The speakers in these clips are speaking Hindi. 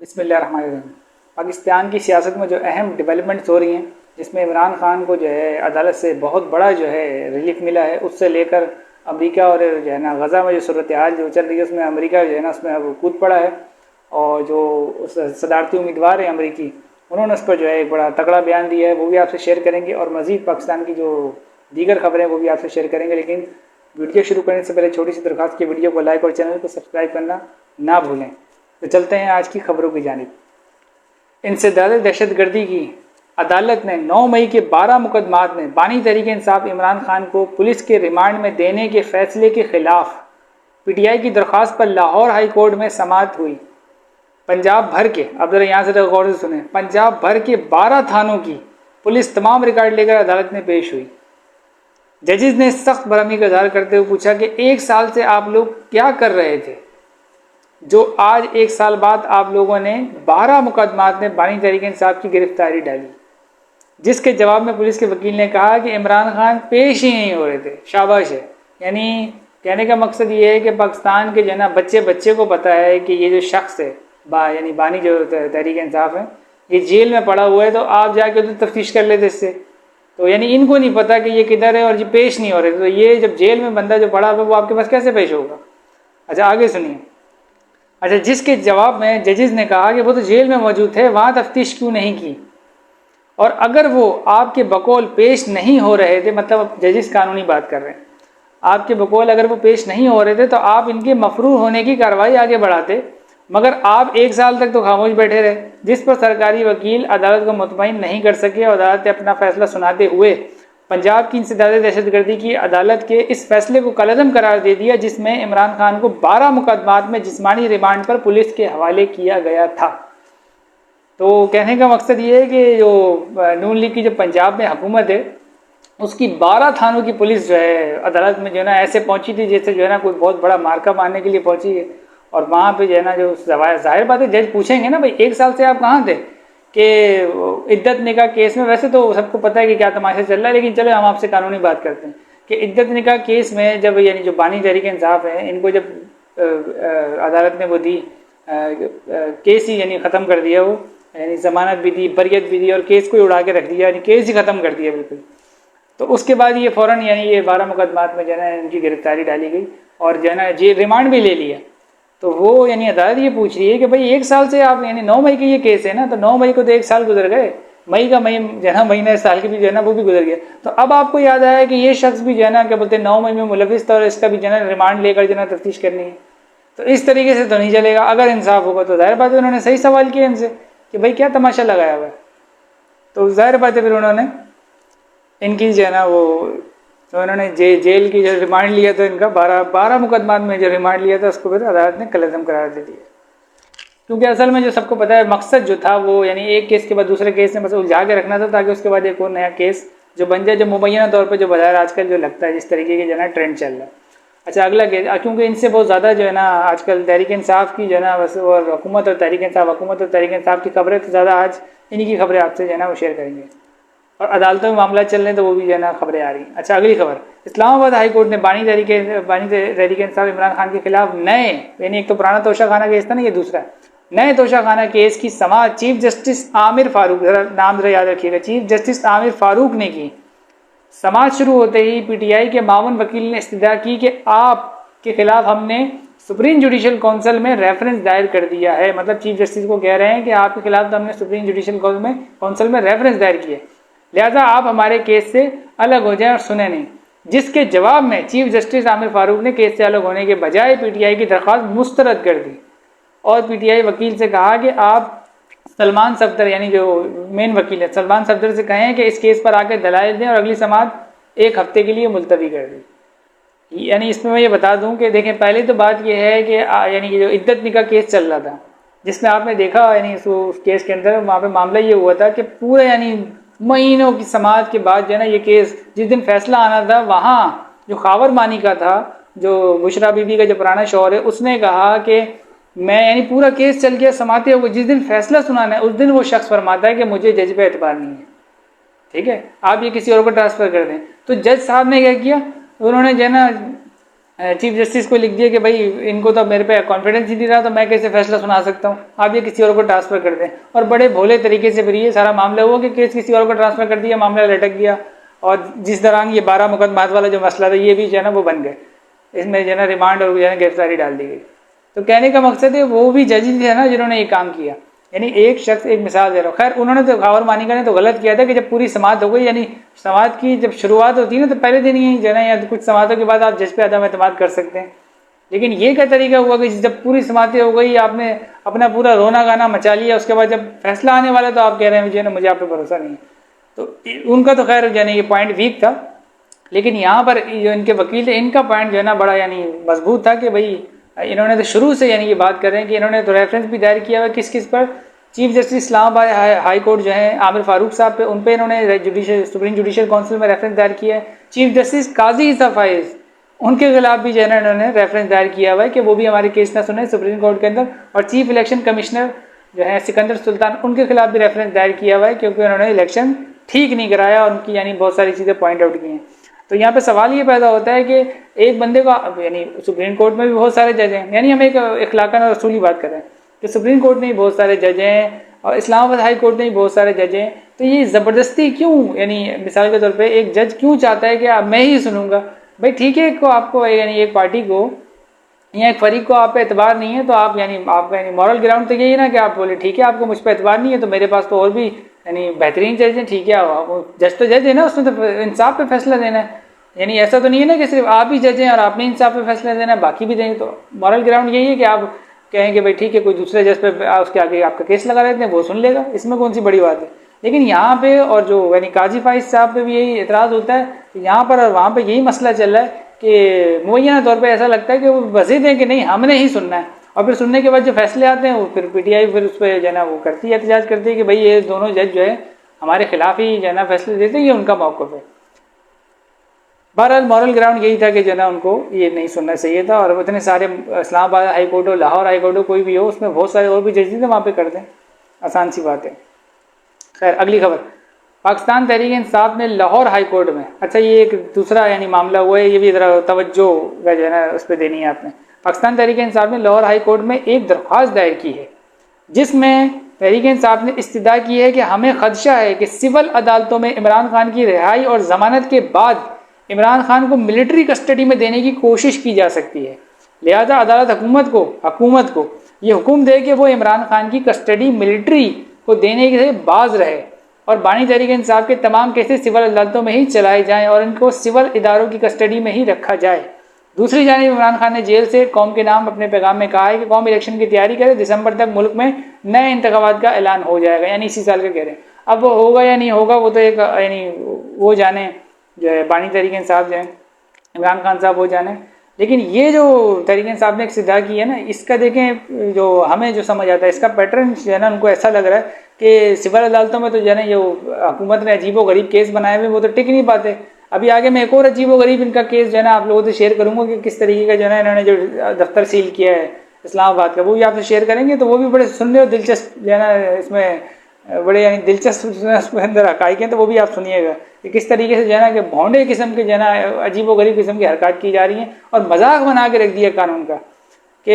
बिस्मिल्लाहिर्रहमानिर्रहीम। पाकिस्तान की सियासत में जो अहम डेवलपमेंट्स हो रही हैं, जिसमें इमरान खान को जो है अदालत से बहुत बड़ा जो है रिलीफ मिला है, उससे लेकर अमेरिका और जो है ना गज़ा में जो सूरत हाल जो चल रही है उसमें अमेरिका जो है ना उसमें अब कूद पड़ा है। और जो सदारती उम्मीदवार है अमेरिकी, उन्होंने उस पर जो है एक बड़ा तगड़ा बयान दिया है, वो भी आपसे शेयर करेंगे। और मज़ीद पाकिस्तान की जो दीगर खबरें वो भी आपसे शेयर करेंगे। लेकिन वीडियो शुरू करने से पहले छोटी सी दरख्वास्त की वीडियो को लाइक और चैनल को सब्सक्राइब करना ना भूलें। तो चलते हैं आज की खबरों की जानिब। इंसदाद दहशतगर्दी की अदालत ने 9 मई के 12 मुकदमात में बानी तहरीक इंसाफ इमरान खान को पुलिस के रिमांड में देने के फैसले के खिलाफ पीटीआई की दरख्वास्त पर लाहौर हाई कोर्ट में समाअत हुई। पंजाब भर के, अब जरा यहाँ से गौर से सुने, पंजाब भर के 12 थानों की पुलिस तमाम रिकॉर्ड लेकर अदालत में पेश हुई। जजेस ने सख्त बरहमी का इजहार करते हुए पूछा कि 1 साल से आप लोग क्या कर रहे थे, जो आज 1 साल बाद आप लोगों ने 12 मुकदमात में बानी तहरीक इंसाफ की गिरफ्तारी डाली। जिसके जवाब में पुलिस के वकील ने कहा कि इमरान खान पेश ही नहीं हो रहे थे। शाबाश है। यानी कहने का मकसद ये है कि पाकिस्तान के जो ना बच्चे को पता है कि ये जो शख्स है यानी बानी जो तहरीक इंसाफ है, ये जेल में पड़ा हुआ है, तो आप जाके तो तफ्तीश कर लेते इससे। तो यानी इनको नहीं पता कि ये किधर है और ये पेश नहीं हो रहे थे। तो ये जब जेल में बंदा जो पड़ा हुआ वो आपके पास कैसे पेश होगा। अच्छा आगे सुनिए। अच्छा, जिसके जवाब में जजेस ने कहा कि वो तो जेल में मौजूद थे, वहाँ तफ्तीश क्यों नहीं की, और अगर वो आपके बकौल पेश नहीं हो रहे थे, मतलब जजेस कानूनी बात कर रहे हैं, आपके बकौल अगर वो पेश नहीं हो रहे थे तो आप इनके मफरूर होने की कार्रवाई आगे बढ़ाते, मगर आप 1 साल तक तो खामोश बैठे रहे। जिस पर सरकारी वकील अदालत को मुतमईन नहीं कर सके और अदालत ने अपना फैसला सुनाते हुए पंजाब की इंसदाद दहशतगर्दी की अदालत के इस फैसले को कलअदम करार दे दिया, जिसमें इमरान खान को 12 मुकदमात में जिस्मानी रिमांड पर पुलिस के हवाले किया गया था। तो कहने का मकसद ये है कि जो नून लीग की जो पंजाब में हुकूमत है, उसकी 12 थानों की पुलिस जो है अदालत में जो है ना ऐसे पहुंची थी जैसे जो है ना कोई बहुत बड़ा मार्का मारने के लिए पहुंची है। और वहाँ पे जो है ना जो जाहिर बात है, जज पूछेंगे ना भाई 1 साल से आप कहाँ थे, कि इद्दत निकाह केस में, वैसे तो सबको पता है कि क्या तमाशा चल रहा है, लेकिन चलो हम आपसे कानूनी बात करते हैं कि इद्दत निकाह केस में जब यानी जो बानी तहरीक इंसाफ है, इनको जब अदालत ने वो दी केस ही यानी ख़त्म कर दिया, वो यानी ज़मानत भी दी, बरियत भी दी और केस को ही उड़ा के रख दिया, यानी केस ही ख़त्म कर दिया बिल्कुल। तो उसके बाद ये फ़ौरन यानी ये 12 मुकदमात में जो है ना इनकी गिरफ्तारी डाली गई और जो है ना जे रिमांड भी ले लिया। तो वो यानी अदालत ये पूछ रही है कि भाई 1 साल से आप, यानी 9 मई के ये केस है ना, तो 9 मई को तो 1 साल गुजर गए, मई जो है ना महीना इस साल की भी जो है ना वो भी गुजर गया। तो अब आपको याद आया कि ये शख्स भी जो है ना क्या बोलते हैं 9 मई में मुलविस था और इसका भी जो है ना रिमांड लेकर जो है ना तफ्तीश करनी है। तो इस तरीके से तो नहीं चलेगा। अगर इंसाफ होगा तो जाहिर बात है उन्होंने सही सवाल किया इनसे कि भाई क्या तमाशा लगाया हुआ है। तो जाहिर बात है फिर उन्होंने इनकी जो है ना वो, तो उन्होंने जेल की जो रिमांड लिया था इनका 12 मुकदमात में जो रिमांड लिया था उसको फिर अदालत ने कलअदम करार दे दिया। क्योंकि असल में जो सबको पता है मकसद जो था वो यानी एक केस के बाद दूसरे केस में बस उलझा के रखना था, ताकि उसके बाद एक और नया केस जो बन जाए, जो मुबैना तौर पर जो बाजार आजकल जो लगता है जिस तरीके के जो है ना ट्रेंड चल रहा है। अच्छा अगला केस, क्योंकि इनसे बहुत ज़्यादा जो है ना आजकल तहरीक इंसाफ की जो है ना बस, और हुकूमत और तहरीक इंसाफ की खबरें तो ज़्यादा आज इन्हीं की खबरें आपसे जो है ना वो शेयर करेंगे, और अदालतों में मामला चल रहे हैं तो वो भी जो है ना खबरें आ रही हैं। अच्छा अगली खबर, इस्लामाबाद हाई कोर्ट ने बानी तहरीक इंसाफ इमरान खान के खिलाफ नए, यानी एक तो पुराना तोशा खाना केस था ना, ये दूसरा नए तोशा खाना केस की समाअत चीफ जस्टिस आमिर फारूक, नाम जरा याद रखिएगा, चीफ जस्टिस आमिर फारूक ने की। समाअत शुरू होते ही पीटीआई के मामून वकील ने इस्तदा की कि आपके खिलाफ हमने सुप्रीम जुडिशल काउंसिल में रेफरेंस दायर कर दिया है। मतलब चीफ जस्टिस को कह रहे हैं कि आपके खिलाफ तो हमने सुप्रीम जुडिशल काउंसिल में रेफरेंस दायर किया, लिहाजा आप हमारे केस से अलग हो जाएं और सुने नहीं। जिसके जवाब में चीफ जस्टिस आमिर फारूक ने केस से अलग होने के बजाय पीटीआई की दरख्वास्त मुस्तरद कर दी और पीटीआई वकील से कहा कि आप सलमान सफदर, यानी जो मेन वकील है, सलमान सफदर से कहें कि इस केस पर आकर दलाइल दें और अगली समाअत 1 हफ्ते के लिए मुलतवी कर दी। यानी इसमें मैं ये बता दूं कि देखें, पहले तो बात यह है कि यानी कि जो इद्दत निकाह केस चल रहा था, जिसमें आपने देखा यानी उस केस के अंदर वहाँ पे मामला ये हुआ था कि पूरे यानी महीनों की समाअत के बाद जो है ना ये केस, जिस दिन फैसला आना था, वहाँ जो खावर मानी का था, जो बुशरा बीबी का जो पुराना शौहर है, उसने कहा कि मैं, यानी पूरा केस चल गया, समाते हुए जिस दिन फैसला सुनाना है उस दिन वो शख्स फरमाता है कि मुझे जज पे एतबार नहीं है, ठीक है, आप ये किसी और को ट्रांसफ़र कर दें। तो जज साहब ने क्या किया, उन्होंने जो है ना चीफ जस्टिस को लिख दिया कि भाई इनको तो मेरे पे कॉन्फिडेंस ही नहीं रहा, तो मैं कैसे फैसला सुना सकता हूँ, आप ये किसी और को ट्रांसफर कर दें। और बड़े भोले तरीके से फिर ये सारा मामला हुआ कि केस किसी और को ट्रांसफर कर दिया, मामला लटक गया। और जिस दौरान ये 12 मुकदमात वाला जो मसला था ये भी जो है ना वो बन गए, इसमें जो है ना रिमांड और जो है गिरफ्तारी डाल दी गई। तो कहने का मकसद है वो भी जज ही थे ना जिन्होंने ये काम किया, यानी एक शख्स, एक मिसाल दे रहा हूँ। खैर उन्होंने तो खावर मानिका ने तो गलत किया था कि जब पूरी समात हो गई, यानी समात की जब शुरुआत होती है ना तो पहले दिन ही जो है ना या कुछ समातों के बाद आप जज पे अदम एतमाद कर सकते हैं। लेकिन ये क्या तरीका हुआ कि जब पूरी समातें हो गई, आपने अपना पूरा रोना गाना मचा लिया, उसके बाद जब फैसला आने वाला तो आप कह रहे हैं मुझे ना मुझे आप पे भरोसा नहीं है। तो उनका तो खैर यानी ये पॉइंट वीक था, लेकिन यहाँ पर जो इनके वकील थे इनका पॉइंट जो है ना बड़ा यानी मजबूत था कि भाई इन्होंने तो शुरू से यानी ये बात कर रहे हैं कि इन्होंने तो रेफरेंस भी दायर किया हुआ किस किस पर, chief justice Islamabad high court जो है आमिर फारूक साहब पे, उन पे इन्होंने सुप्रीम जुडिशल काउंसिल में रेफरेंस दायर किया है। चीफ जस्टिस काजी ईसा फाइज उनके खिलाफ भी जो है ना इन्होंने रेफरेंस दायर किया हुआ है कि वो भी हमारे केस ना सुने सुप्रीम कोर्ट के अंदर। और चीफ इलेक्शन कमिश्नर जो है सिकंदर सुल्तान, उनके खिलाफ भी रेफरेंस दायर किया हुआ है क्योंकि उन्होंने इलेक्शन ठीक नहीं कराया और उनकी यानी बहुत सारी चीज़ें पॉइंट आउट की हैं। तो यहाँ पे सवाल ये पैदा होता है कि एक बंदे को, यानी सुप्रीम कोर्ट में भी बहुत सारे जज हैं, यानी हम एक इखलाकन और असूली बात करें कि सुप्रीम कोर्ट में भी बहुत सारे जज हैं और इस्लामाबाद हाई कोर्ट में भी बहुत सारे जज हैं, तो ये ज़बरदस्ती क्यों, यानी मिसाल के तौर पे एक जज क्यों चाहता है कि अब मैं ही सुनूंगा। भाई ठीक है, को आपको यानी एक पार्टी को या एक फरीक को आप पे एतबार नहीं है तो आप यानी आपका यानी मॉरल ग्राउंड तो यही ना कि आप बोले ठीक है आपको मुझ पर एतबार नहीं है तो मेरे पास तो और भी यानी बेहतरीन जज हैं, ठीक है जज तो जज है ना, उसने तो इंसाफ पे फैसला देना है। यानी ऐसा तो नहीं है ना कि सिर्फ आप ही जज हैं और आपने इंसाफ पे फैसला देना है, बाकी भी देंगे। तो मॉरल ग्राउंड यही है कि आप कहें कि भाई ठीक है कोई दूसरे जज पे उसके आगे आपका केस लगा देते हैं, वो सुन लेगा, इसमें कौन सी बड़ी बात है। लेकिन यहाँ पे और जो यानी काजी फाइज साहब पे भी यही एतराज़ होता है कि यहाँ पर और वहाँ पे यही मसला चल रहा है कि मुबैना तौर पे ऐसा लगता है कि वो वजीद हैं कि नहीं हमने ही सुनना है, और फिर सुनने के बाद जो फैसले आते हैं वो फिर पीटीआई फिर उस पर जो है ना वो करती है, एहतजाज करती है कि भाई ये दोनों जज जो है हमारे खिलाफ ही जो है ना फैसले देते हैं, ये उनका मौक़िफ़ है। बहरहाल मॉरल ग्राउंड यही था कि जो है ना उनको ये नहीं सुनना चाहिए था, और इतने सारे इस्लामाबाद हाई कोर्ट हो, लाहौर हाई कोर्ट हो, कोई भी हो, उसमें बहुत सारे और भी जज थे, वहाँ पे कर दें, आसान सी बात है। खैर अगली खबर, पाकिस्तान तहरीक इंसाफ ने लाहौर हाई कोर्ट में, अच्छा ये एक दूसरा यानी मामला हुआ है, ये भी ज़रा तवज्जो जो है ना उस पर देनी है आपने। पाकिस्तान तहरीक इंसाफ ने लाहौर हाई कोर्ट में एक दरख्वास्त दायर की है जिसमें तहरीक इंसाफ ने इस्तदा की है कि हमें खदशा है कि सिविल अदालतों में इमरान खान की रिहाई और ज़मानत के बाद इमरान खान को मिलिट्री कस्टडी में देने की कोशिश की जा सकती है, लिहाजा अदालत हुकूमत को ये हुक्म दे कि वो इमरान खान की कस्टडी मिलिट्री को देने से बाज रहे और बानी तहरीक इंसाफ के तमाम केसेस सिविल अदालतों में ही चलाए जाएं और इनको सिविल इदारों की कस्टडी में ही रखा जाए। दूसरी जानिब इमरान खान ने जेल से कौम के नाम अपने पैगाम में कहा है कि कौम इलेक्शन की तैयारी करे, दिसंबर तक मुल्क में नए इंतखाबात का ऐलान हो जाएगा, यानी इसी साल का कह रहे हैं। अब वो होगा या नहीं होगा वो तो एक यानी वो जाने जो है बानी तहरीक इंसाफ जो है इमरान खान साहब वो जाने, लेकिन ये जो तहरीक इंसाफ ने एक सिद्धा की है ना, इसका देखें जो हमें जो समझ आता है इसका पैटर्न जो है ना उनको ऐसा लग रहा है कि सिविल अदालतों में तो जो है ना ये हुकूमत ने अजीबो गरीब केस बनाए हुए वो तो टिक नहीं पाते। अभी आगे मैं एक और अजीबो गरीब इनका केस जो है ना आप लोगों से शेयर करूंगा कि किस तरीके का जो है ना इन्होंने जो दफ्तर सील किया है इस्लामाबाद का, वो भी आपसे शेयर करेंगे, तो वो भी बड़े सुनने और दिलचस्प जो है ना इसमें बड़े यानी दिलचस्प उसके अंदर हकाइक हैं, तो वो भी आप सुनिएगा कि किस तरीके से जो है ना कि भौंडे किस्म के जो है ना अजीबो गरीब किस्म की हरकत की जा रही हैं और मजाक बना के रख दिया कानून का, कि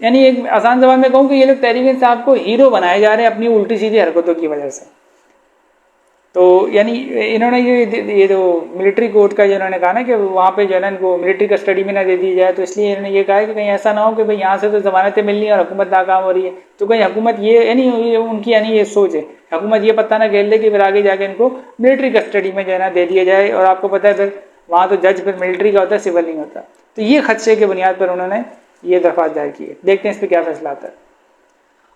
यानी एक आसान जबान में कहूँ कि ये लोग तहरीक इंसाफ को हीरो बनाए जा रहे हैं अपनी उल्टी सीधी हरकतों की वजह से। तो यानी इन्होंने ये जो मिलिट्री कोर्ट का जो इन्होंने कहा ना कि वहाँ पे जो है ना इनको मिलिट्री कस्टडी में ना दे दी जाए, तो इसलिए इन्होंने ये कहा है कि कहीं ऐसा ना हो कि भाई यहाँ से तो जमानतें मिल रही हैं और हुकूमत नाकाम हो रही है, तो कहीं हुकूमत ये यानी उनकी यानी ये सोच है हुकूमत ये पता ना खेल दे कि फिर आगे जाके इनको मिलिट्री कस्टडी में जो है ना दे दिया जाए, और आपको पता है फिर वहाँ तो जज फिर मिलिट्री का होता है, सिविल नहीं होता। तो ये खदशे के बुनियाद पर उन्होंने ये दरख्वास्त दायर की है, देखते हैं इस पर क्या फैसला आता है।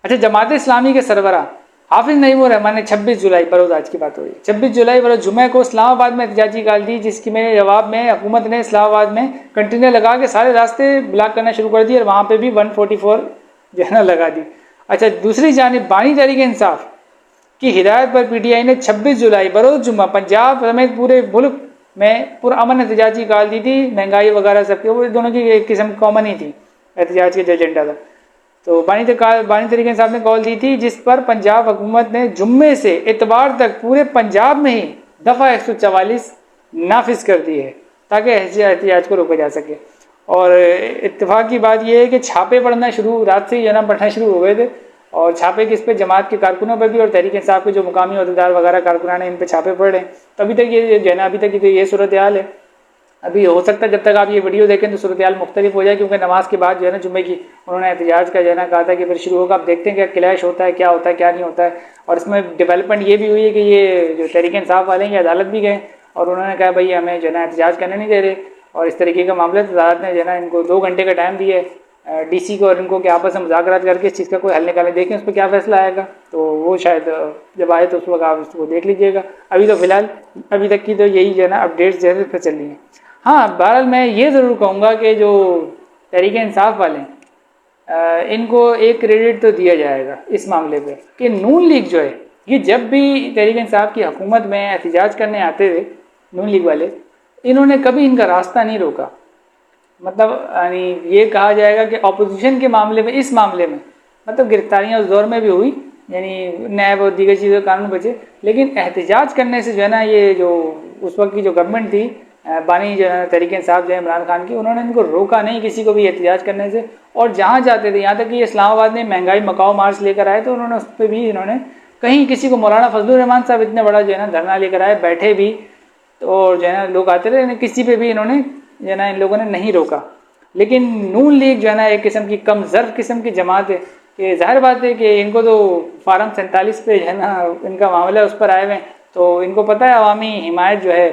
अच्छा, जमात इस्लामी के सरबरा हाफिज नईमुर रहमान ने 26 जुलाई बरोज आज की बात हो रही है 26 जुलाई बरोज जुमे को इस्लामाबाद में एहतजाजी कॉल दी, जिसकी मेरे जवाब में हुकूमत ने इस्लामाबाद में कंटेनर लगा के सारे रास्ते ब्लॉक करना शुरू कर दिए और वहाँ पे भी 144 जो है ना लगा दी। अच्छा, दूसरी जानिब बानी तहरीक इंसाफ की हिदायत पर पीटीआई ने 26 जुलाई बरोज जुम्मा पंजाब समेत पूरे मुल्क में पुरअमन एहतजाजी कॉल दी थी। महंगाई वगैरह सबके वो दोनों की एक किस्म कॉमन ही थी एहतजाज के जो एजेंडा था। तो बानी तहरीक इंसाफ ने कॉल दी थी, जिस पर पंजाब हुकूमत ने जुम्मे से इतवार तक पूरे पंजाब में ही दफ़ा 144 नाफिज कर दी है ताकि एहतजाज को रोका जा सके। और इत्तेफाक की बात यह है कि छापे पड़ना शुरू रात से ही जना पढ़ना शुरू हो गए थे, और छापे किस पे, जमात के कारकुनों पर भी और तहरीक इंसाफ के जो मुकामी अहदेदार वगैरह कारकुनान हैं इन पे छापे पड़ रहे हैं। तभी तक ये जना अभी तक ये सूरत हाल है। अभी हो सकता है जब तक आप ये वीडियो देखें तो सूरत हाल मुख्तलिफ हो जाए, क्योंकि नमाज के बाद जो है ना जुम्मे की उन्होंने एहतजाज का जो है ना कहा था कि फिर शुरू होगा। आप देखते हैं क्या क्लैश होता है, क्या होता है क्या नहीं होता है। और इसमें डेवलपमेंट ये भी हुई है कि ये जो तहरीक इंसाफ वाले हैं ये अदालत भी गए और उन्होंने कहा भाई हमें जो है ना एहतजाज करने नहीं दे रहे, और इस तरीके का मामला अदालत ने जो है ना इनको 2 घंटे का टाइम दिया डीसी को और इनको कि आपस में मुज़ाकरात करके इस चीज़ का कोई हल निकालें, देखें उस पर क्या फैसला आएगा। तो वो शायद जब आए तो उस वक्त आप उसको देख लीजिएगा। अभी तो फिलहाल अभी तक की तो यही जो है ना अपडेट्स जो है पर चल रही हैं। हाँ, बहरहाल मैं ये ज़रूर कहूँगा कि जो तहरीक इंसाफ वाले हैं इनको एक क्रेडिट तो दिया जाएगा इस मामले पे कि नून लीग जो है ये जब भी तहरीक इंसाफ की हुकूमत में एहतजाज करने आते थे नून लीग वाले, इन्होंने कभी इनका रास्ता नहीं रोका। मतलब यानी ये कहा जाएगा कि अपोजिशन के मामले में, इस मामले में मतलब गिरफ्तारियाँ उस दौर में भी हुई, यानी नैब और दीगर चीज़ों कानून बचे, लेकिन एहतजाज करने से जो है ना ये जो उस वक्त की जो गवर्नमेंट थी बानी जो है तहरीक इंसाफ जो है इमरान खान की, उन्होंने इनको रोका नहीं किसी को भी एहतजाज करने से। और जहाँ जाते थे, यहाँ तक कि इस्लामाबाद में महंगाई मकाओ मार्च लेकर आए तो उन्होंने उस पर भी इन्होंने कहीं किसी को, मौलाना फजलुर रहमान साहब इतने बड़ा जो है ना धरना लेकर आए, बैठे भी तो और जो है ना लोग आते रहे, किसी पे भी इन्होंने जो है ना इन लोगों ने नहीं रोका। लेकिन नून लीग जो है ना एक किस्म की कम ज़र्फ किस्म की जमात है कि जाहिर बात है कि इनको तो फार्म 47 पे जो है ना इनका मामला उस पर आए हुए हैं, तो इनको पता है अवामी हिमायत जो है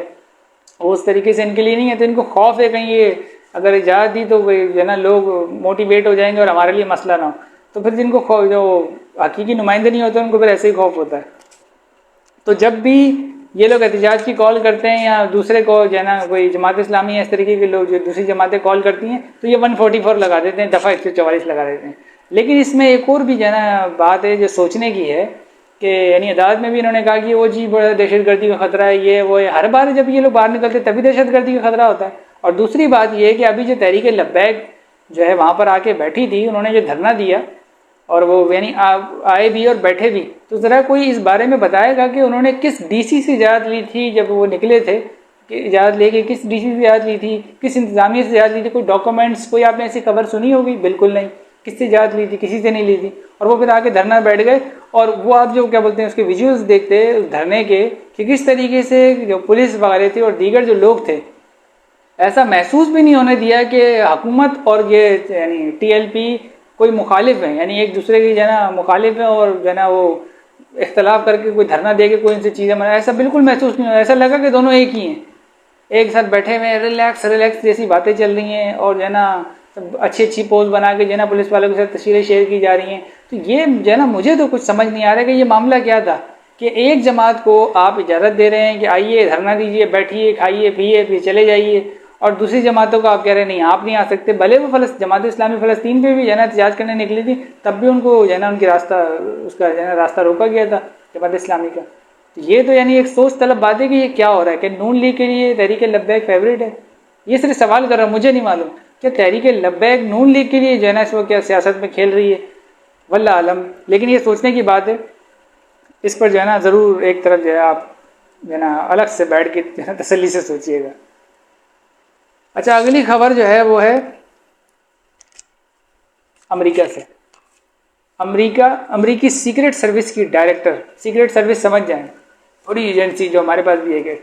वो उस तरीके से इनके लिए नहीं है। तो इनको खौफ है कहीं ये अगर इजाज़त दी तो जो है ना लोग मोटिवेट हो जाएंगे और हमारे लिए मसला ना हो। तो फिर जिनको खौफ, जो हकीकी नुमाइंदे नहीं होते उनको फिर ऐसे ही खौफ होता है। तो जब भी ये लोग एहतजाज की कॉल करते हैं या दूसरे को जो है ना कोई जमात इस्लामी है इस तरीके के लोग जो दूसरी जमातें कॉल करती हैं तो ये 144 लगा देते हैं, दफ़ा 144 लगा देते हैं। लेकिन इसमें एक और भी जो है ना बात है जो सोचने की है कि यानी अदालत में भी इन्होंने कहा कि वो जी बड़ा दहशतगर्दी का खतरा है, ये वो है। हर बार जब ये लोग बाहर निकलते तभी दहशतगर्दी का खतरा होता है। और दूसरी बात ये है कि अभी जो तहरीक लब्बैक जो है वहाँ पर आके बैठी थी, उन्होंने जो धरना दिया और वो यानी आए भी और बैठे भी, तो ज़रा कोई इस बारे में बताएगा कि उन्होंने किस डीसी से इजाज़त ली थी जब वो निकले थे, कि इजाज़त लेके किस डीसी से इजाज़त ली थी, किस इंतज़ामिया से इजाज़त ली थी, कोई डॉक्यूमेंट्स कोई आपने ऐसी खबर सुनी होगी? बिल्कुल नहीं। किससे इजाज़त ली थी? किसी से नहीं ली थी। और वो फिर आके धरना बैठ गए और वो आप जो क्या बोलते हैं उसके विजुअल्स देखते उस धरने के कि किस तरीके से जो पुलिस वगैरह थी और दीगर जो लोग थे, ऐसा महसूस भी नहीं होने दिया कि हुकूमत और ये यानी टीएलपी कोई मुखालिफ है, यानी एक दूसरे की जो है ना मुखालिफ है और जो है ना वो इख्तलाफ करके कोई धरना दे के कोई इनसे चीज़ें मना, ऐसा बिल्कुल महसूस नहीं हुआ। ऐसा लगा कि दोनों एक ही हैं, एक साथ बैठे हुए रिलैक्स जैसी बातें चल रही हैं और जो है ना अच्छी अच्छी पोज बना के जो है ना पुलिस वालों के साथ तस्वीरें शेयर की जा रही हैं। तो ये जो है ना मुझे तो कुछ समझ नहीं आ रहा कि ये मामला क्या था कि एक जमात को आप इजाज़त दे रहे हैं कि आइए धरना दीजिए, बैठिए, खाइए पिए फिर चले जाइए, और दूसरी जमातों को आप कह रहे हैं नहीं आप नहीं आ सकते। भले वो जमात इस्लामी फ़लस्तीन पे भी जो है ना एहतजाज करने निकली थी, तब भी उनको जो है ना उनकी रास्ता उसका जो है ना रास्ता रोका गया था जमात इस्लामी का। तो ये तो यानी एक सोच तलब बात है कि ये क्या हो रहा है कि नून लीग के लिए तहरीक लब्बैक फेवरेट है। ये सिर्फ सवाल कर रहा हूँ, मुझे नहीं मालूम क्या तहरीक लब्बैक नून लीग के लिए जो है ना इस वक्त क्या सियासत में खेल रही है, वल्लाह आलम। लेकिन ये सोचने की बात है, इस पर जो है ना ज़रूर एक तरफ जो है आप जो है ना अलग से बैठ के जो है तसल्ली से सोचिएगा। अच्छा, अगली खबर जो है वो है अमेरिका से। अमेरिकी सीक्रेट सर्विस की डायरेक्टर, सीक्रेट सर्विस समझ जाएं, थोड़ी एजेंसी जो हमारे पास भी है,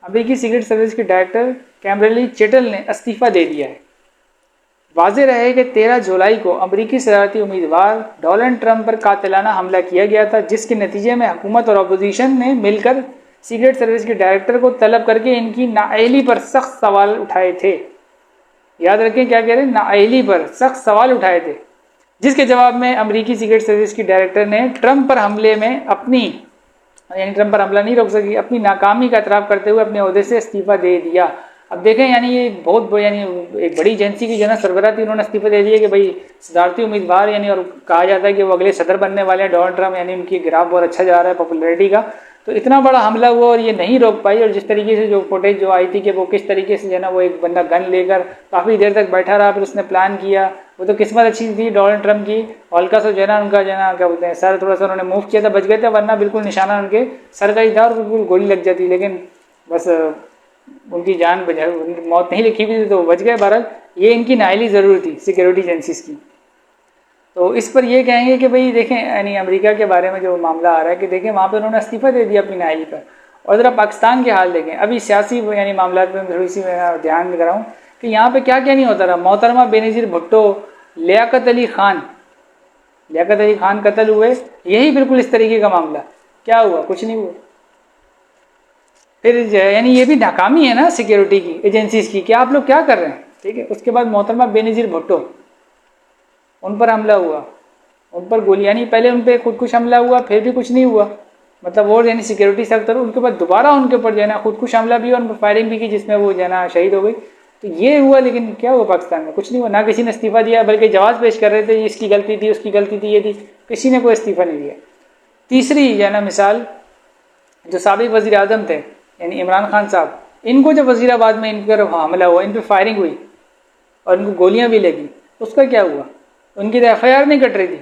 अमेरिकी सीक्रेट सर्विस के डायरेक्टर कैम्बरली चेटल ने इस्तीफ़ा दे दिया है। वाज़ेह रहे कि 13 जुलाई को अमेरिकी सदारती उम्मीदवार डोनाल्ड ट्रंप पर कातिलाना हमला किया गया था, जिसके नतीजे में हुकूमत और अपोजिशन ने मिलकर सीक्रेट सर्विस के डायरेक्टर को तलब करके इनकी नाअहली पर सख्त सवाल उठाए थे। याद रखें क्या कह रहे हैं, नाअहली पर सख्त सवाल उठाए थे, जिसके जवाब में अमेरिकी सीक्रेट सर्विस की डायरेक्टर ने ट्रंप पर हमले में अपनी यानी ट्रंप पर हमला नहीं रोक सकी, अपनी नाकामी का एतराफ़ करते हुए अपने ओहदे से इस्तीफ़ा दे दिया। अब देखें यानी ये बहुत यानी एक बड़ी एजेंसी की जो ना सरबराह थी, उन्होंने इस्तीफ़ा दे दिया कि भाई सदारती उम्मीदवार यानी, और कहा जाता है कि वो अगले सदर बनने वाले हैं डोनाल्ड ट्रंप, यानी उनकी ग्राफ बहुत अच्छा जा रहा है पॉपुलैरिटी का। तो इतना बड़ा हमला हुआ और ये नहीं रोक पाई, और जिस तरीके से जो फुटेज जो आई थी कि वो किस तरीके से जो है ना वो एक बंदा गन लेकर काफ़ी देर तक बैठा रहा, फिर उसने प्लान किया। वो तो किस्मत अच्छी थी डोनाल्ड ट्रंप की, हल्का सा जो है ना उनका जो है ना क्या बोलते हैं सर थोड़ा सा उन्होंने मूव किया था, बच गए थे, वरना बिल्कुल निशाना उनके सर का ही था और बिल्कुल गोली लग जाती। लेकिन बस उनकी जान बचा, उनकी मौत नहीं लिखी हुई थी तो बच गए। बहरहाल ये इनकी नाइली ज़रूर थी सिक्योरिटी एजेंसीज की। तो इस पर ये कहेंगे कि भाई देखें, यानी अमेरिका के बारे में जो मामला आ रहा है कि देखें वहाँ पर उन्होंने इस्तीफ़ा दे दिया अपनी नाइली पर। और ज़रा पाकिस्तान के हाल देखें, अभी सियासी यानी मामला में थोड़ी सी मैं ध्यान कराऊँ कि यहाँ पे क्या क्या नहीं होता रहा। मोहतरमा बेनज़ीर भुट्टो, लियाकत अली ख़ान कत्ल हुए, यही बिल्कुल इस तरीके का मामला। क्या हुआ? कुछ नहीं हुआ। फिर यानी ये भी नाकामी है ना सिक्योरिटी की एजेंसीज की कि आप लोग क्या कर रहे हैं, ठीक है। उसके बाद मोहतरमा बेनज़ीर भुट्टो, उन पर हमला हुआ, उन पर गोली, यानी पहले उन पर खुदकुश हमला हुआ, फिर भी कुछ नहीं हुआ, मतलब और यानी सिक्योरिटी सेक्टर, उनके बाद दोबारा उनके ऊपर जो है ना खुदकुश हमला भी और उन पर फायरिंग भी की जिसमें वो जो है ना शहीद हो गई। तो ये हुआ, लेकिन क्या हुआ पाकिस्तान में? कुछ नहीं हुआ। ना किसी ने इस्तीफ़ा दिया, बल्कि जवाब पेश कर रहे थे इसकी गलती थी, उसकी गलती थी, ये थी, किसी ने कोई इस्तीफ़ा नहीं दिया। तीसरी जो है ना मिसाल, जो साबिक वज़ीर आज़म थे यानी इमरान खान साहब, इनको जब वज़ीराबाद में इन पर हमला हुआ, इन पर फायरिंग हुई और इनको गोलियां भी लगी, उसका क्या हुआ? उनकी तो FIR नहीं कट रही थी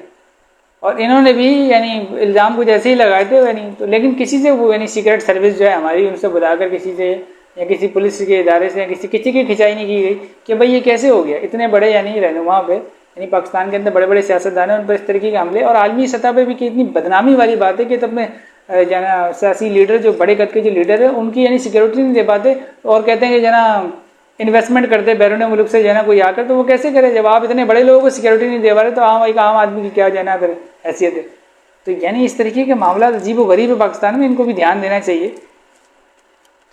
और इन्होंने भी यानी इल्ज़ाम कुछ ऐसे ही लगाए थे यानी। तो लेकिन किसी से वो यानी सीक्रेट सर्विस जो है हमारी, उनसे बुलाकर किसी से या किसी पुलिस के इदारे से या किसी की खिंचाई नहीं की गई कि भाई ये कैसे हो गया। इतने बड़े यानी रहनुमा पे, यानी पाकिस्तान के अंदर बड़े बड़े सियासतदान हैं, उन पर इस तरीके के हमले। और आलमी सतह पर भी कितनी बदनामी वाली बात है कि तब में जना सियासी लीडर, जो बड़े कद के जो लीडर है, उनकी यानी सिक्योरिटी नहीं दे पाते और कहते हैं कि जना इन्वेस्टमेंट करते बैरून मुल्क से जना कोई आकर, तो वो कैसे करे जब आप इतने बड़े लोगों को सिक्योरिटी नहीं दे पा रहे। तो एक आम आदमी की क्या जना फिर हैसियत है। तो यानी इस तरीके के मामला अजीब व गरीब है पाकिस्तान में, इनको भी ध्यान देना चाहिए।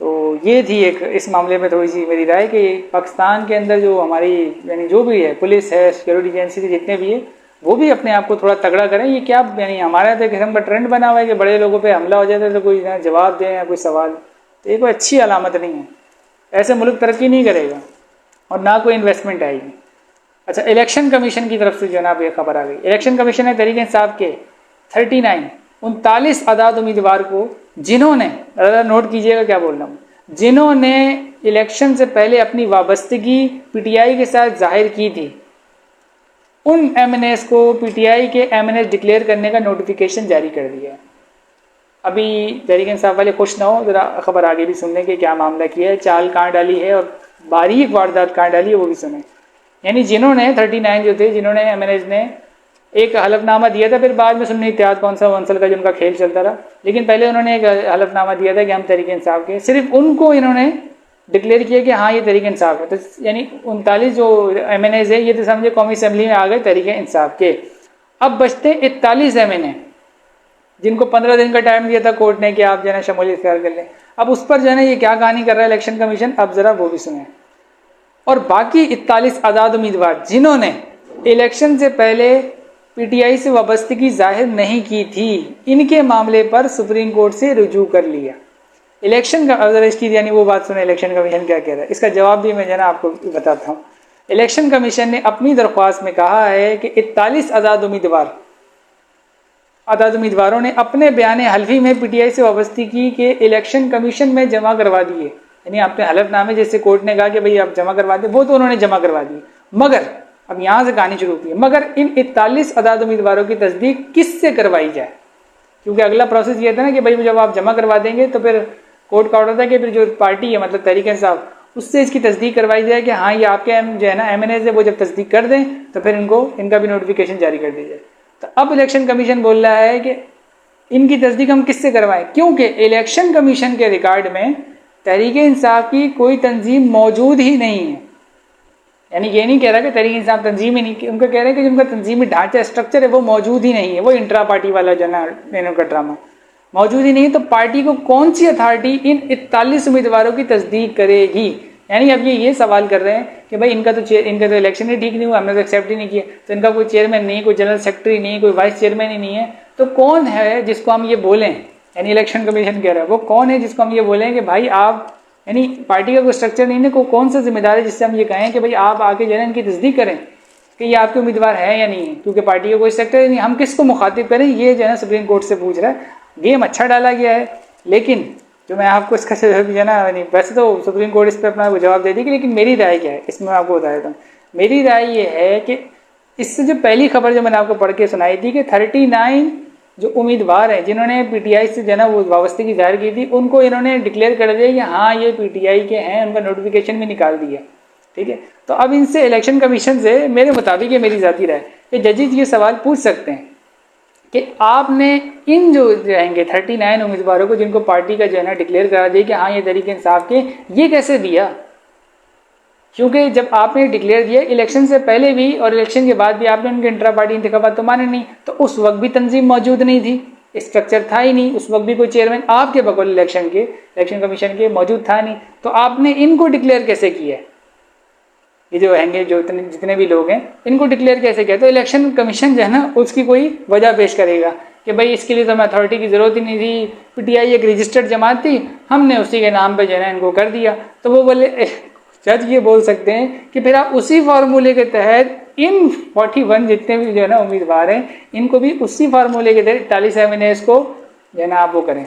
तो ये थी एक इस मामले में थोड़ी सी मेरी राय कि पाकिस्तान के अंदर जो हमारी यानी जो भी है पुलिस है, सिक्योरिटी एजेंसी जितने भी है, वो भी अपने आप को थोड़ा तगड़ा करें। ये क्या यानी हमारा तो किस्म का ट्रेंड बना हुआ है कि बड़े लोगों पे हमला हो जाता है तो कोई जवाब दें या कोई सवाल, तो ये कोई अच्छी अलामत नहीं है। ऐसे मुल्क तरक्की नहीं करेगा और ना कोई इन्वेस्टमेंट आएगी। अच्छा, इलेक्शन कमीशन की तरफ से जनाब ये खबर आ गई। इलेक्शन कमीशन ने तहरीक इंसाफ के 39 आज़ाद उम्मीदवार को, जिन्होंने, नोट कीजिएगा क्या बोल रहा हूँ, जिन्होंने इलेक्शन से पहले अपनी वाबस्तगी PTI के साथ जाहिर की थी, उन MNAs को PTI के MNAs डिक्लेयर करने का नोटिफिकेशन जारी कर दिया है। अभी तहरीक इंसाफ वाले खुश ना हो, ज़रा खबर आगे भी सुनने के क्या मामला किया है, चाल कहाँ डाली है और बारीक वारदात कहाँ डाली है वो भी सुने। यानी जिन्होंने 39 जो थे, जिन्होंने MNAs ने एक हलफनामा दिया था, फिर बाद में सुन्नी इत्तेहाद कौन सा वंसल का जिनका खेल चलता रहा, लेकिन पहले उन्होंने एक हलफनामा दिया था कि हम तहरीक इंसाफ के, सिर्फ उनको इन्होंने डिक्लेयर किया कि हाँ ये तहरीक इंसाफ है। तो यानी 39 जो MNAs है, ये तो समझे कौमी असम्बली में आ गए तहरीक इंसाफ के। अब बचते 41 MNA जिनको 15 दिन का टाइम दिया था कोर्ट ने कि आप जो है शमूलियत इख्तियार कर लें। अब उस पर जो है ना ये क्या कहानी कर रहा है इलेक्शन कमीशन, अब जरा वो भी सुने। और बाकी 41 आज़ाद उम्मीदवार जिन्होंने इलेक्शन से पहले PTI से वाबस्तगी जाहिर नहीं की थी, इनके मामले पर सुप्रीम कोर्ट से रुजू कर लिया। इलेक्शन का अगर इसकी यानी वो बात सुने इलेक्शन कमीशन क्या कह रहा है, इसका जवाब भी मैं जना आपको बताता हूँ। इलेक्शन कमीशन ने अपनी दरख्वास्त में कहा है कि 41 आज़ाद उम्मीदवारों ने अपने बयान हल्फी में PTI से वाबस्तगी के इलेक्शन कमीशन में जमा करवा दिए। यानी अपने हलफनामे जैसे कोर्ट ने कहा कि भाई आप जमा करवा दें, वो तो उन्होंने जमा करवा दिए। मगर अब यहाँ से कहानी शुरू होती है, मगर इन 41 आज़ाद उम्मीदवारों की तस्दीक किससे करवाई जाए, क्योंकि अगला प्रोसेस ये था ना कि भाई जब आप जमा करवा देंगे तो फिर कोर्ट का ऑर्डर था कि फिर जो पार्टी है मतलब तहरीक इंसाफ, उससे इसकी तस्दीक करवाई जाए कि हाँ ये आपके जो है ना MNAs है, वो जब तस्दीक कर दें तो फिर इनका भी नोटिफिकेशन जारी कर दी जाए। तो अब इलेक्शन कमीशन बोल रहा है कि इनकी तस्दीक हम किससे करवाएं, क्योंकि इलेक्शन कमीशन के रिकॉर्ड में तहरीक इंसाफ की कोई तंजीम मौजूद ही नहीं है। यानी ये नहीं कह रहा कि तहरीक इंसाफ तंजीम ही नहीं, उनका कह रहे हैं कि जिनका तंजीमी ढांचा स्ट्रक्चर है वो मौजूद ही नहीं है, वो इंट्रा पार्टी वाला जो ना का ड्रामा मौजूद ही नहीं है। तो पार्टी को कौन सी अथॉरिटी इन 41 उम्मीदवारों की तस्दीक करेगी? यानी अब ये सवाल कर रहे हैं कि भाई इनका तो इलेक्शन ही ठीक नहीं हुआ, हमने तो एक्सेप्ट ही नहीं किया, तो इनका कोई चेयरमैन नहीं, कोई जनरल सेक्रेटरी नहीं, कोई वाइस चेयरमैन ही नहीं है, तो कौन है जिसको हम ये बोलें? यानी इलेक्शन कमीशन कह रहा है वो कौन है जिसको हम ये बोलें कि भाई आप, यानी पार्टी का कोई स्ट्रक्चर नहीं है, कौन सा जिम्मेदार है जिससे हम ये कहें कि भाई आप आके जो है इनकी तस्दीक करें कि ये आपके उम्मीदवार है या नहीं है, क्योंकि पार्टी का कोई स्ट्रक्चर नहीं, हम किसको मुखातिब करें? ये जो है ना सुप्रीम कोर्ट से पूछ रहा है। गेम अच्छा डाला गया है, लेकिन जो मैं आपको इसका जो है ना, वैसे तो सुप्रीम कोर्ट इस पर अपना जवाब दे देगी, लेकिन मेरी राय क्या है इसमें मैं आपको बता देता हूँ। मेरी राय ये है कि इससे जो पहली खबर जो मैंने आपको पढ़ के सुनाई थी कि 39 जो उम्मीदवार हैं जिन्होंने पीटीआई से जो है ना वो वाबस्तगी जाहिर की थी, उनको इन्होंने डिक्लेयर कर दिया कि हाँ ये पीटीआई के हैं, उनका नोटिफिकेशन भी निकाल दिया। ठीक है, तो अब इनसे इलेक्शन कमीशन से मेरे मुताबिक ये मेरी ज़ाती राय कि जजेज ये सवाल पूछ सकते हैं कि आपने इन जो रहेंगे 39 उम्मीदवारों को जिनको पार्टी का जो है ना डिक्लेयर करा दिया कि हाँ ये तहरीक इंसाफ के, ये कैसे दिया? क्योंकि जब आपने डिक्लेयर दिया इलेक्शन से पहले भी और इलेक्शन के बाद भी आपने उनके इंट्रा पार्टी इंतखाबात तो माने नहीं, तो उस वक्त भी तंजीम मौजूद नहीं थी, स्ट्रक्चर था ही नहीं, उस वक्त भी कोई चेयरमैन आपके बकौल इलेक्शन कमीशन के मौजूद था नहीं, तो आपने इनको डिक्लेयर कैसे किया? ये जो हैंगे जो जितने भी लोग हैं इनको डिक्लेयर कैसे किया? तो इलेक्शन कमीशन जो है ना उसकी कोई वजह पेश करेगा कि भाई इसके लिए तो हमें अथॉरिटी की ज़रूरत ही नहीं थी, पीटीआई एक रजिस्टर्ड जमात थी, हमने उसी के नाम पे जो है ना इनको कर दिया। तो वो बोले जज ये बोल सकते हैं कि फिर आप उसी फार्मूले के तहत इन 41 जितने भी जो है ना उम्मीदवार हैं इनको भी उसी फार्मूले के तहत 47A को जो है ना आप वो करें,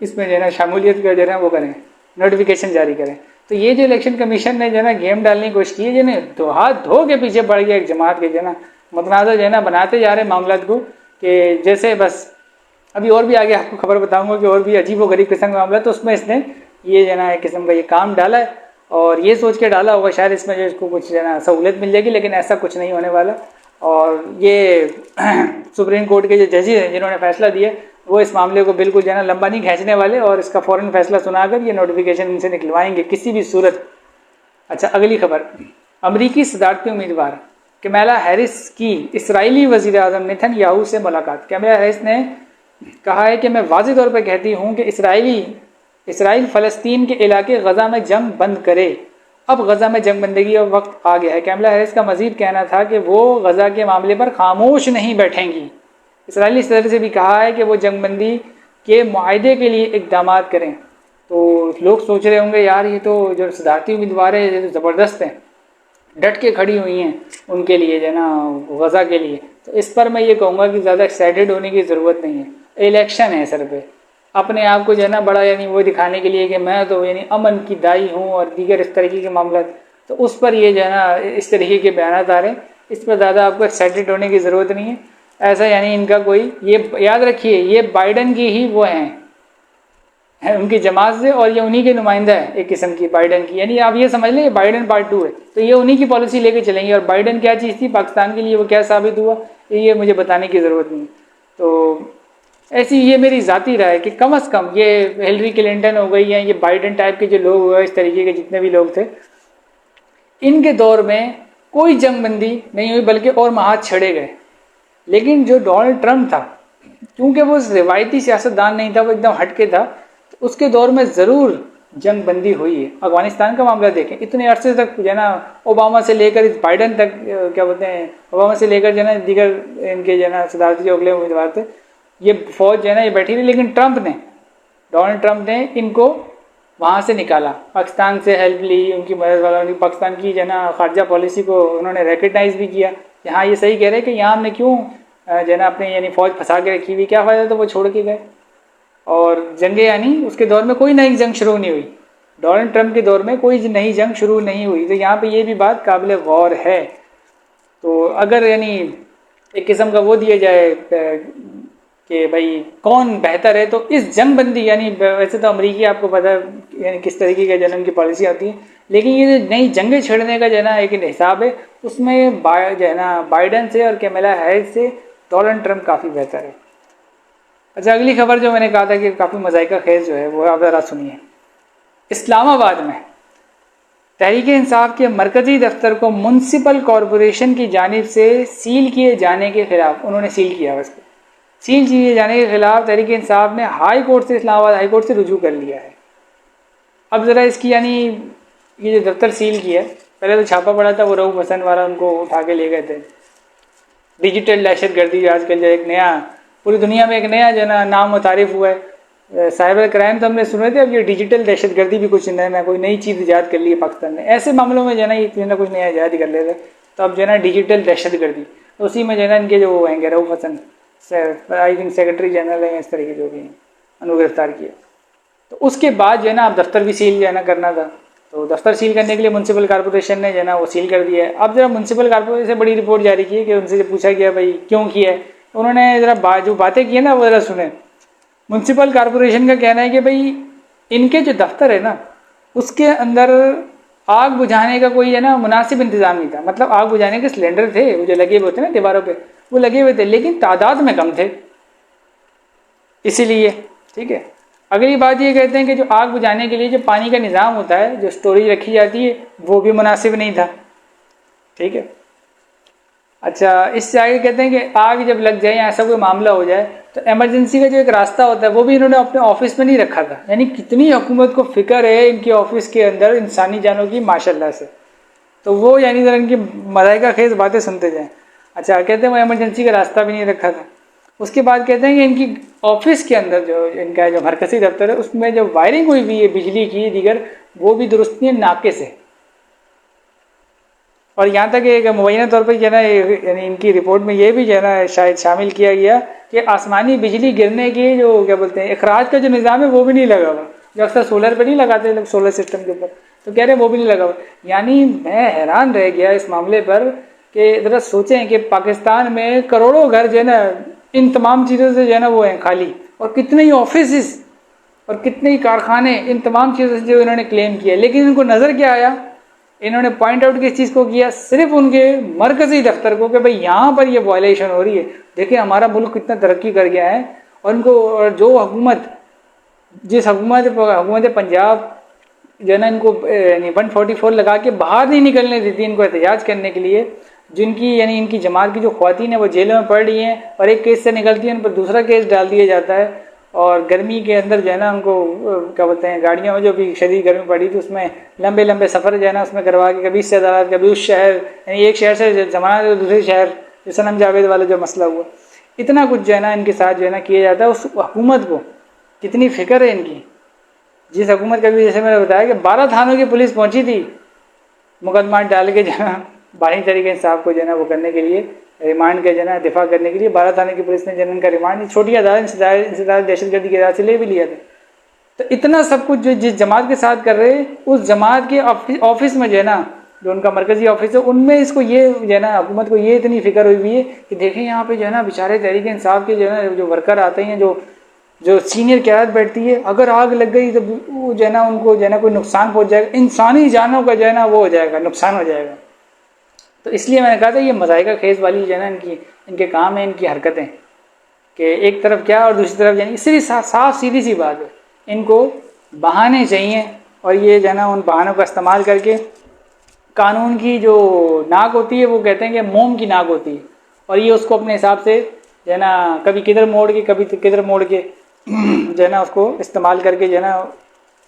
इसमें जो है ना शमूलियत का जो है ना वो करें, नोटिफिकेशन जारी करें। तो ये जो इलेक्शन कमीशन ने जो है ना गेम डालने की कोशिश की है, जो है दो हाथ धो के पीछे पड़ गया एक जमात के जो है ना मुतनाज़ा जो है ना बनाते जा रहे हैं मामला को, कि जैसे बस अभी और भी आगे आपको खबर बताऊंगा कि और भी अजीब व गरीब किस्म का मामला, तो उसमें इसने ये जो है ना एक किस्म का ये काम डाला है और ये सोच के डाला होगा शायद इसमें जो इसको कुछ जो है ना सहूलियत मिल जाएगी, लेकिन ऐसा कुछ नहीं होने वाला। और ये सुप्रीम कोर्ट के जो जजेज हैं जिन्होंने फैसला दिया वो इस मामले को बिल्कुल जो है ना लंबा नहीं खींचने वाले और इसका फ़ौरन फैसला सुनाकर ये नोटिफिकेशन इनसे निकलवाएंगे किसी भी सूरत। अच्छा, अगली खबर, अमरीकी सदारती उम्मीदवार कैमला हैरिस की इसराइली वज़ीर आज़म नेतन्याहू से मुलाकात। कैमला हैरिस ने कहा है कि मैं वाज़ेह तौर पर कहती हूँ कि इसराइल फ़लस्तीन के इलाके गज़ा में जंग बंद करे, अब गज़ा में जंग बंदगी का वक्त आ गया है। कैमला हैरिस का मज़ीद कहना था कि वो गज़ा के मामले पर खामोश नहीं बैठेंगी। इसराइली सदर से भी कहा है कि वो जंग बंदी के मुआहदे के लिए इक़दाम करें। तो लोग सोच रहे होंगे यार ये तो जो सदारती उम्मीदवार है ये तो ज़बरदस्त हैं, डट के खड़ी हुई हैं उनके लिए जो है ना गज़ा के लिए। तो इस पर मैं ये कहूँगा कि ज़्यादा एक्साइटेड होने की ज़रूरत नहीं है, इलेक्शन है सर पे, अपने आप को जो है ना बड़ा यानी वो दिखाने के लिए कि मैं तो यानी अमन की दाई हूँ और दीगर इस तरीके के मामला, तो उस पर ये जो है ना इस तरीके के बयान आ रहे हैं, इस पर ज़्यादा आपको एक्साइटेड होने की ज़रूरत नहीं है। ऐसा यानी इनका कोई, ये याद रखिए ये बाइडन की ही वो हैं उनकी जमात से, और ये उन्हीं के नुमाइंदा है एक किस्म की बाइडन की, यानी आप ये समझ लें ये बाइडन पार्ट 2 है, तो ये उन्हीं की पॉलिसी लेके चलेंगे। और बाइडन क्या चीज़ थी पाकिस्तान के लिए, वो क्या साबित हुआ, ये मुझे बताने की ज़रूरत नहीं। तो ऐसी ये मेरी ज़ाती राय है कि कम से कम ये हिलरी क्लिंटन हो गई या ये बाइडन टाइप के जो लोग हुए इस तरीके के जितने भी लोग थे, इनके दौर में कोई जंगबंदी नहीं हुई बल्कि और महाज छड़े गए। लेकिन जो डोनाल्ड ट्रंप था, क्योंकि वो रिवायती सियासतदान नहीं था, वो एकदम हटके था, तो उसके दौर में ज़रूर जंग बंदी हुई है। अफगानिस्तान का मामला देखें, इतने अरसे तक जो है ना ओबामा से लेकर इस बाइडन तक, क्या बोलते हैं, ओबामा से लेकर जो है ना दीगर इनके जो है ना सदारती जो अगले उम्मीदवार थे, ये फौज जो है ना ये बैठी रही, लेकिन डोनाल्ड ट्रंप ने इनको वहाँ से निकाला, पाकिस्तान से हेल्प ली, उनकी मदद वाला, पाकिस्तान की जो है ना खारजा पॉलिसी को उन्होंने रिकग्नाइज भी किया। यहाँ ये सही कह रहे हैं कि यहाँ हमने क्यों जो है ना अपने यानी फ़ौज फंसा के रखी हुई, क्या फ़ायदा, तो वो छोड़ के गए। और जंगे यानी उसके दौर में कोई नई जंग शुरू नहीं हुई, डोनाल्ड ट्रंप के दौर में कोई नई जंग शुरू नहीं हुई। तो यहाँ पे ये भी बात काबिल गौर है। तो अगर यानी एक किस्म का वो दिया जाए कि भाई कौन बेहतर है, तो इस जंग बंदी यानी वैसे तो अमरीकी आपको पता है यानी किस तरीके के जन्म की पॉलिसी आती है, लेकिन ये जो नई जंगें छेड़ने का जो है ना एक हिसाब है, उसमें जो है ना बाइडन से और कैमला हैरिस से डोनाल्ड ट्रंप काफ़ी बेहतर है। अच्छा, अगली खबर जो मैंने कहा था कि काफ़ी मज़ाइका खेज जो है वो आप ज़रा सुनिए। इस्लामाबाद में तहरीक इंसाफ के मरकज़ी दफ्तर को म्यूनसिपल कॉरपोरेशन की जानिब से सील किए जाने के खिलाफ, उन्होंने सील किया उसको, सील किए जाने के खिलाफ तहरीक इंसाफ ने हाई कोर्ट से, इस्लामाबाद हाई कोर्ट से रुजू कर लिया है। अब ज़रा इसकी यानी ये जो दफ्तर सील किया है, पहले तो छापा पड़ा था, वो रऊफ़ हसन वाला उनको उठा के ले गए थे। डिजिटल दहशत गर्दी आजकल जो एक नया पूरी दुनिया में एक नया जो है ना नाम मुतारिफ हुआ है, साइबर क्राइम तो हमने सुने थे, अब ये डिजिटल दहशत गर्दी भी कुछ नया कोई नई चीज़ ईजाद कर ली है पाकिस्तान ने। ऐसे मामलों में जो है ना ये ना कुछ नया ईजाद कर लेते, तो अब जो है ना डिजिटल दहशत गर्दी, तो उसी में जो है ना इनके जो होंगे Rauf Hasan I think secretary general है इस तरीके जो भी हैं, उन्होंने गिरफ्तार किया। तो उसके बाद जो है ना अब दफ्तर भी सील जो है ना करना था, तो दफ्तर सील करने के लिए म्यूनसिपल कॉर्पोरेशन ने जो है ना वो सील कर दिया है। अब जरा म्यूनसिपल कॉर्पोरेशन से बड़ी रिपोर्ट जारी की है कि उनसे पूछा गया भाई क्यों किया है, उन्होंने ज़रा जो बातें की है ना वो ज़रा सुने। म्यूनसिपल कॉरपोरेशन का कहना है कि भाई इनके जो दफ्तर है ना उसके अंदर आग बुझाने का कोई है ना मुनासिब इंतज़ाम नहीं था। मतलब आग बुझाने के सिलेंडर थे वो जो लगे हुए थे ना दीवारों पे, वो लगे हुए थे लेकिन तादाद में कम थे, इसीलिए। ठीक है। अगली बात ये कहते हैं कि जो आग बुझाने के लिए जो पानी का निज़ाम होता है, जो स्टोरेज रखी जाती है, वो भी मुनासिब नहीं था। ठीक है। अच्छा, इससे आगे कहते हैं कि आग जब लग जाए या ऐसा कोई मामला हो जाए तो इमरजेंसी का जो एक रास्ता होता है वो भी इन्होंने अपने ऑफिस में नहीं रखा था। यानी कितनी हुकूमत को फिक्र है इनके ऑफिस के अंदर इंसानी जानों की, माशाल्लाह से। तो वो यानी जरा इनकी मज़ाहिका खेज बातें सुनते जाएं। अच्छा, कहते हैं वो इमरजेंसी का रास्ता भी नहीं रखा था। उसके बाद कहते हैं कि इनकी ऑफिस के अंदर जो इनका जो मरकज़ी दफ्तर है उसमें जो वायरिंग हुई हुई है बिजली की दीगर, वो भी दुरुस्त नहीं है, नाक़िस है। और यहाँ तक एक मुबैना तौर पर जो है ना यानी इनकी रिपोर्ट में ये भी जो है ना शायद शामिल किया गया कि आसमानी बिजली गिरने की जो क्या बोलते हैं अखराज का जो निज़ाम है वो भी नहीं लगा हुआ, जो अक्सर सोलर पर नहीं लगाते लोग सोलर सिस्टम के ऊपर, तो कह रहे हैं वो भी नहीं लगा हुआ। यानी मैं हैरान रह गया इस मामले पर कि ज़रा सोचें कि पाकिस्तान में करोड़ों घर जो है ना इन तमाम चीज़ों से जो है ना वो हैं खाली, और कितने ही ऑफिस और कितने ही कारखाने इन तमाम चीज़ों से जो इन्होंने क्लेम किया, लेकिन इनको नज़र क्या आया, इन्होंने पॉइंट आउट किस चीज़ को किया, सिर्फ उनके मरकज़ी दफ्तर को, कि भाई यहाँ पर ये वायलेशन हो रही है। देखिए हमारा मुल्क कितना तरक्की कर गया है, और इनको जो हुकूमत जिस हुकूमत पंजाब जो है ना इनको 144 लगा के बाहर नहीं निकलने देती इनको एहतजाज करने के लिए, जिनकी यानी इनकी जमात की जो ख्वातीन है वो जेलों में पड़ रही हैं और एक केस से निकलती है उन पर दूसरा केस डाल दिया जाता है, और गर्मी के अंदर जो है ना उनको क्या बोलते हैं गाड़ियों में जो भी शदीद गर्मी पड़ी थी उसमें लंबे लंबे सफ़र जो है ना उसमें करवा के कभी इससे अदालत कभी उस शहर, यानी एक शहर से जमाना दूसरे शहर, जो सनम जावेद वाला जो मसला हुआ, इतना कुछ जो है ना इनके साथ जो है ना किया जाता है। उस हुकूमत को कितनी फ़िक्र है इनकी, जिस हुकूमत का भी जैसे मैंने बताया कि 12 थानों की पुलिस पहुंची थी मुकदमा डाल के जो है बानी तरीके इंसाफ को जो है ना वो करने के लिए, रिमांड के जो है ना दिफा करने के लिए 12 थाने की पुलिस ने जनरल का रिमांड छोटी इंसदाद दहशतगर्दी की इजाज़त से ले भी लिया था। तो इतना सब कुछ जो जिस जमात के साथ कर रहे उस जमात के ऑफिस में जो है ना जो उनका मरकजी ऑफिस है उनमें इसको ये जो है ना हुकूमत को ये इतनी फिक्र हुई हुई है कि देखें यहाँ पे जो है ना बेचारे तहरीक इंसाफ के जो है ना जो वर्कर आते हैं, जो सीनियर क़यादत बैठती है, अगर आग लग गई तो वो जो है ना उनको जो है ना कोई नुकसान पहुँच जाएगा, इंसानी जानों का जो है ना वो हो जाएगा, नुकसान हो जाएगा। तो इसलिए मैंने कहा था ये मज़ाहिका खेज़ वाली जो है ना इनके काम है, इनकी हरकतें, कि एक तरफ क्या और दूसरी तरफ यानी इसलिए साफ सीधी सी बात है, इनको बहाने चाहिए और ये जो है ना उन बहानों का इस्तेमाल करके कानून की जो नाक होती है वो कहते हैं कि मोम की नाक होती है, और ये उसको अपने हिसाब से जो है ना कभी किधर मोड़ के कभी किधर मोड़ के जो है ना उसको इस्तेमाल करके जो है ना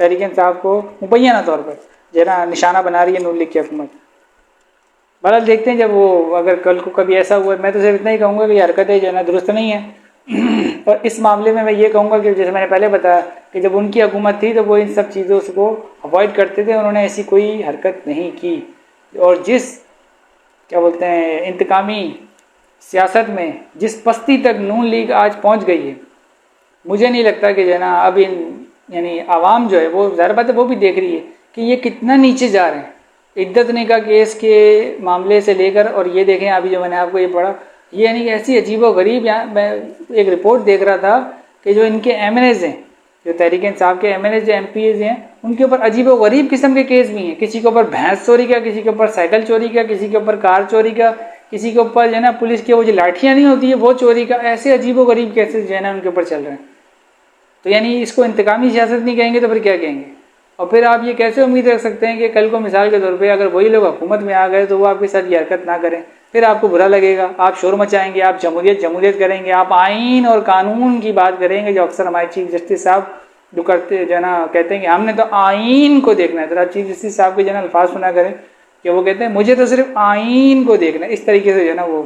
तहरीक इंसाफ को मुबैना तौर पर जो है ना निशाना बना रही है नून लीग की हुकूमत। बहरहाल देखते हैं जब वो अगर कल को कभी ऐसा हुआ, मैं तो सिर्फ इतना ही कहूँगा कि ये हरकतें जो है ना दुरुस्त नहीं है। और इस मामले में मैं ये कहूँगा कि जैसे मैंने पहले बताया कि जब उनकी हुकूमत थी तो वो इन सब चीज़ों को अवॉइड करते थे, उन्होंने ऐसी कोई हरकत नहीं की। और जिस क्या बोलते हैं इंतकामी सियासत में जिस पस्ती तक नून लीग आज पहुँच गई है, मुझे नहीं लगता कि जो है ना अब इन यानी आवाम जो है वो ज़ाहिर बात है वो भी देख रही है कि ये कितना नीचे जा रहे हैं। इद्दत ने का केस के मामले से लेकर, और ये देखें अभी जो मैंने आपको ये पढ़ा, ये यानी ऐसी अजीबो गरीब, यहाँ मैं एक रिपोर्ट देख रहा था कि जो इनके MNAs हैं, जो तहरीक इंसाफ के MNAs जो MPs हैं, उनके ऊपर अजीबो गरीब किस्म के केस भी हैं। किसी के ऊपर भैंस चोरी का, किसी के ऊपर साइकिल चोरी का, किसी के ऊपर कार चोरी का, किसी के ऊपर जो है ना पुलिस की वो जो लाठियाँ नहीं होती है वो चोरी का, ऐसे अजीबो गरीब केसेस जो है ना उनके ऊपर चल रहे हैं। तो यानी इसको इंतकामी सियासत नहीं कहेंगे तो फिर क्या कहेंगे? और फिर आप ये कैसे उम्मीद रख सकते हैं कि कल को मिसाल के तौर पे अगर वही लोग हुकूमत में आ गए तो वो आपके साथ ये हरकत ना करें, फिर आपको बुरा लगेगा, आप शोर मचाएंगे, आप जमहूरियत करेंगे, आप आइन और कानून की बात करेंगे, जो अक्सर हमारे चीफ जस्टिस साहब जो करते जो है ना कहते हैं कि हमने तो आइन को देखना है। तो आप चीफ जस्टिस साहब के जो है ना अल्फाज सुना करें कि वो कहते हैं मुझे तो सिर्फ आइन को देखना है, इस तरीके से जो है ना वो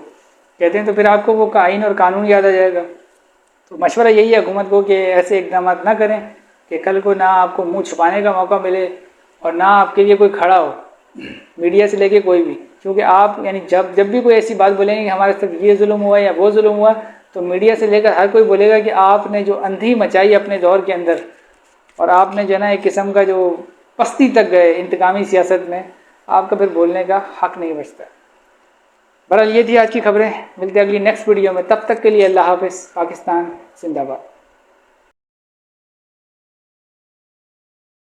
कहते हैं, तो फिर आपको वो आइन और कानून याद आ जाएगा। तो मशवरा यही है हुकूमत को कि ऐसे इकदाम ना करें कि कल को ना आपको मुंह छुपाने का मौका मिले और ना आपके लिए कोई खड़ा हो, मीडिया से लेके कोई भी। क्योंकि आप यानी जब भी कोई ऐसी बात बोलेंगे कि हमारे साथ ये जुल्म हुआ या वो जुल्म हुआ, तो मीडिया से लेकर हर कोई बोलेगा कि आपने जो अंधी मचाई अपने दौर के अंदर, और आपने जो है ना एक किस्म का जो पस्ती तक गए इंतकामी सियासत में, आपका फिर बोलने का हक नहीं बचता। बहरहाल ये थी आज की खबरें, मिलते हैं अगली नेक्स्ट वीडियो में, तब तक के लिए अल्लाह हाफ़िज़। पाकिस्तान जिंदाबाद।